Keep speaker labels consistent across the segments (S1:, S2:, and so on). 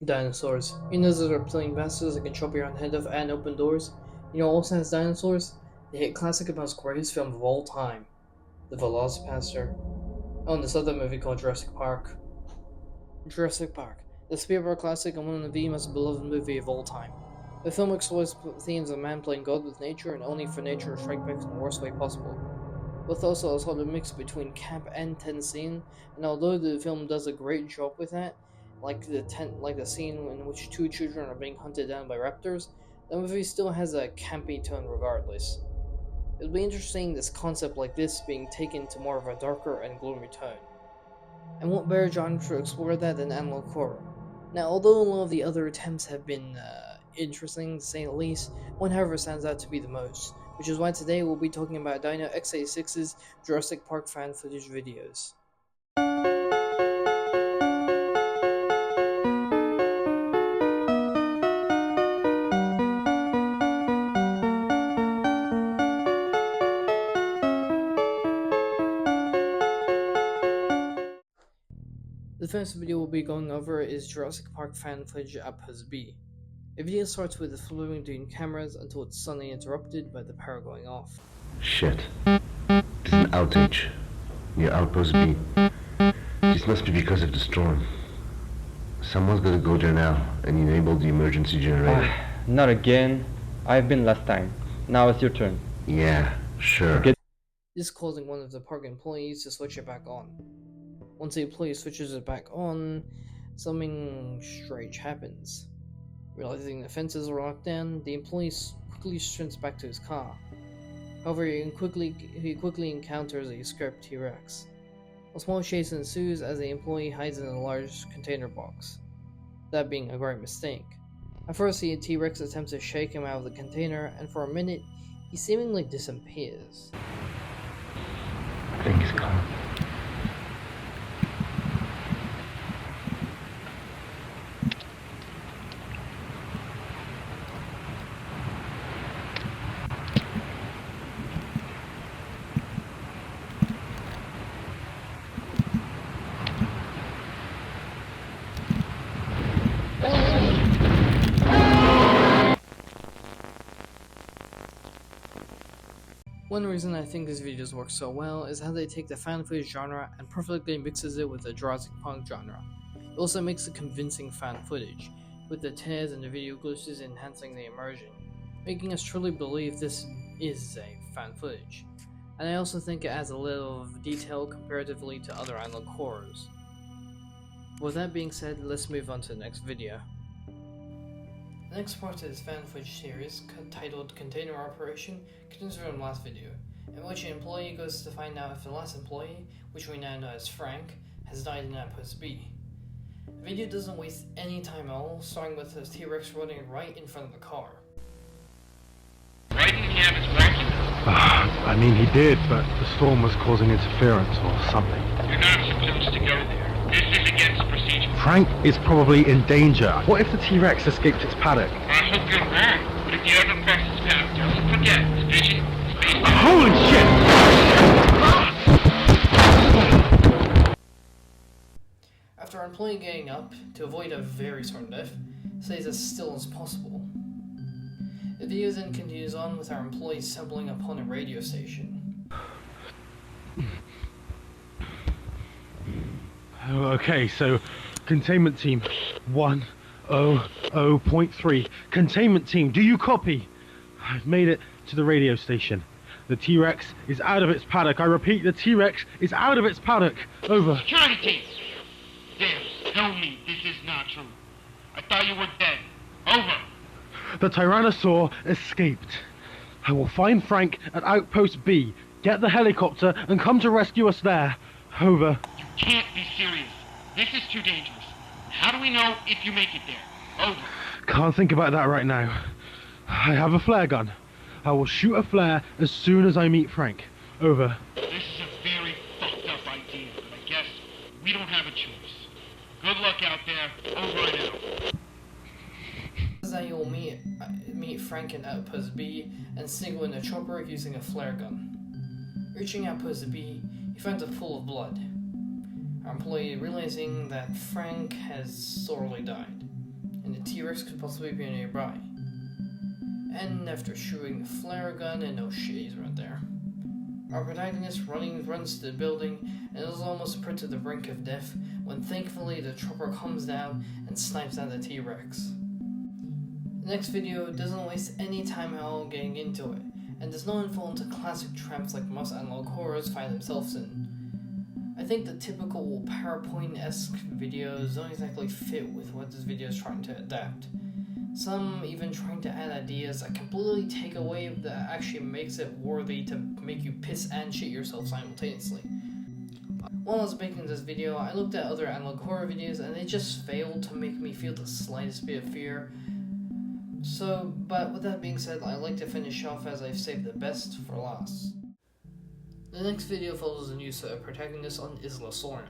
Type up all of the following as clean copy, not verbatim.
S1: Dinosaurs. You know those reptilian bastards that can chop your own head off and open doors? You know what also has dinosaurs? The hit classic about the greatest film of all time, The Velocipaster. Oh, and this other movie called Jurassic Park. Jurassic Park, the Spielberg classic and one of the most beloved movie of all time. The film explores themes of man playing God with nature and only for nature to strike back in the worst way possible. With also a sort of mix between camp and tense scene, and although the film does a great job with that, like the scene in which two children are being hunted down by raptors, the movie still has a campy tone regardless. It'll be interesting this concept like this being taken to more of a darker and gloomy tone. And what better genre to explore that than analog horror? Now, although a lot of the other attempts have been interesting to say the least, one however stands out to be the most, which is why today we'll be talking about Dino X86's Jurassic Park fan footage videos. The first video we'll be going over is Jurassic Park fan footage Outpost B. The video starts with the flowing between cameras until it's suddenly interrupted by the power going off.
S2: Shit. There's an outage near Outpost B. This must be because of the storm. Someone's gotta go there now and enable the emergency generator.
S3: Not again. I've been last time. Now it's your turn.
S2: Yeah, sure.
S1: This causing one of the park employees to switch it back on. Once the employee switches it back on, something strange happens. Realizing the fences are locked down, the employee quickly sprints back to his car. However, he quickly encounters a scrapped T-Rex. A small chase ensues as the employee hides in a large container box, that being a great mistake. At first, the T-Rex attempts to shake him out of the container, and for a minute, he seemingly disappears.
S2: I think he's gone.
S1: One reason I think these videos work so well is how they take the fan footage genre and perfectly mixes it with the Jurassic Park genre. It also makes a convincing fan footage, with the tears and the video glitches enhancing the immersion, making us truly believe this is a fan footage. And I also think it adds a little of detail comparatively to other analog horrors. With that being said, let's move on to the next video. The next part of this fan footage series, titled Container Operation, continues from the last video, in which an employee goes to find out if the last employee, which we now know as Frank, has died in Outpost B. The video doesn't waste any time at all, starting with the T-Rex running right in front of the car.
S4: Why didn't he have his walkie?
S5: I mean, he did, but the storm was causing interference or something.
S4: You're not supposed to go there. This is against procedure.
S5: Frank is probably in danger. What if the T-Rex escaped its paddock?
S4: I hope you're wrong, but if you ever cross his path, don't forget, his vision is based on...
S5: Holy shit!
S1: After our employee getting up, to avoid a very sudden death, stays as still as possible. The video then continues on with our employee stumbling upon a radio station.
S5: Okay, so containment team 100.3. Containment team, do you copy? I've made it to the radio station. The T-Rex is out of its paddock. I repeat, the T-Rex is out of its paddock. Over.
S4: Security team! There, tell me this is not true. I thought you were dead. Over.
S5: The Tyrannosaur escaped. I will find Frank at Outpost B. Get the helicopter and come to rescue us there. Over.
S4: You can't be serious. This is too dangerous. How do we know if you make it there? Over.
S5: Can't think about that right now. I have a flare gun. I will shoot a flare as soon as I meet Frank. Over.
S4: This is a very fucked up idea, but I guess we don't have a choice. Good luck out there. Over and out.
S1: That you'll meet Frank in Outpost B and signal in a chopper using a flare gun. Reaching Outpost B, he finds a pool of blood. Our employee realizing that Frank has sorely died. T-Rex could possibly be nearby. And after shooting a flare gun and no shitties right there, our protagonist runs to the building and is almost put to the brink of death when thankfully the chopper comes down and snipes at the T-Rex. The next video doesn't waste any time at all getting into it, and does not fall into classic traps like most analog horrors find themselves in. I think the typical PowerPoint-esque videos don't exactly fit with what this video is trying to adapt. Some even trying to add ideas that completely take away that actually makes it worthy to make you piss and shit yourself simultaneously. While I was making this video, I looked at other analog horror videos and they just failed to make me feel the slightest bit of fear. But with that being said, I'd like to finish off as I've saved the best for last. The next video follows a new set of protagonists on Isla Sorna,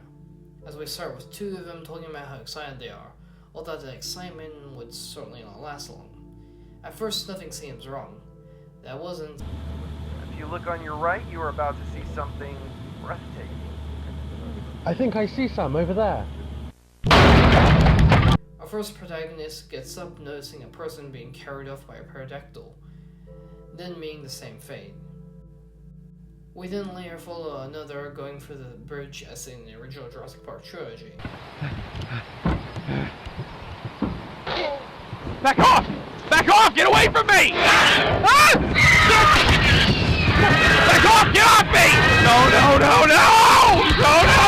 S1: as we start with two of them talking about how excited they are, although the excitement would certainly not last long. At first, nothing seems wrong. That wasn't.
S6: If you look on your right, you are about to see something breathtaking.
S5: I think I see some over there.
S1: Our first protagonist gets up noticing a person being carried off by a pterodactyl, then meeting the same fate. We then later follow another going for the bridge as in the original Jurassic Park trilogy.
S4: Back off! Back off! Get away from me! Ah! Back off! Get off me! No, no, no, no! No, no!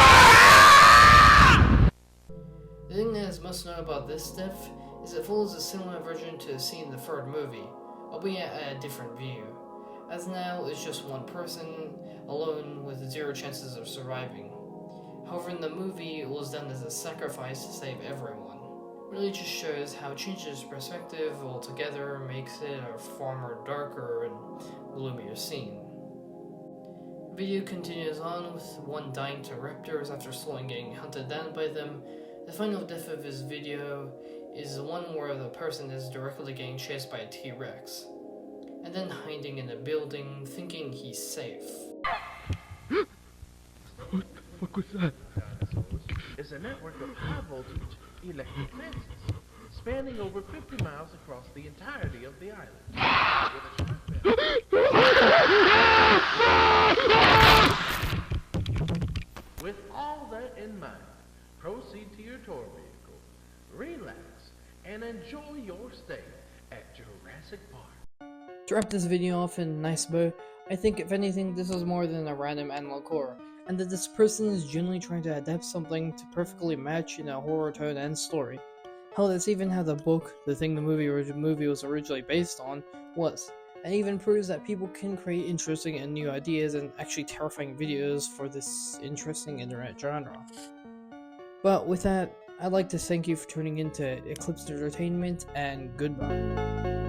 S1: The thing that is most known about this death is it follows a similar version to the scene in the third movie, albeit at a different view, as now it's just one person, alone with zero chances of surviving. However, in the movie, it was done as a sacrifice to save everyone. Really just shows how changing perspective altogether makes it a far more darker and gloomier scene. The video continues on with one dying to raptors after slowly getting hunted down by them. The final death of this video is the one where the person is directly getting chased by a T-Rex, and then hiding in a building thinking he's safe.
S5: What the fuck was that?
S7: It's a network of high-voltage electric fences spanning over 50 miles across the entirety of the island. With all that in mind, proceed to your tour vehicle, relax, and enjoy your stay at Jurassic Park.
S1: To wrap this video off in a nice bow, I think if anything this was more than a random analog horror, and that this person is genuinely trying to adapt something to perfectly match in a horror tone and story. Hell, that's even how the book, the thing the movie was originally based on, was, and even proves that people can create interesting and new ideas and actually terrifying videos for this interesting internet genre. But with that, I'd like to thank you for tuning in to Eclipse Entertainment, and goodbye.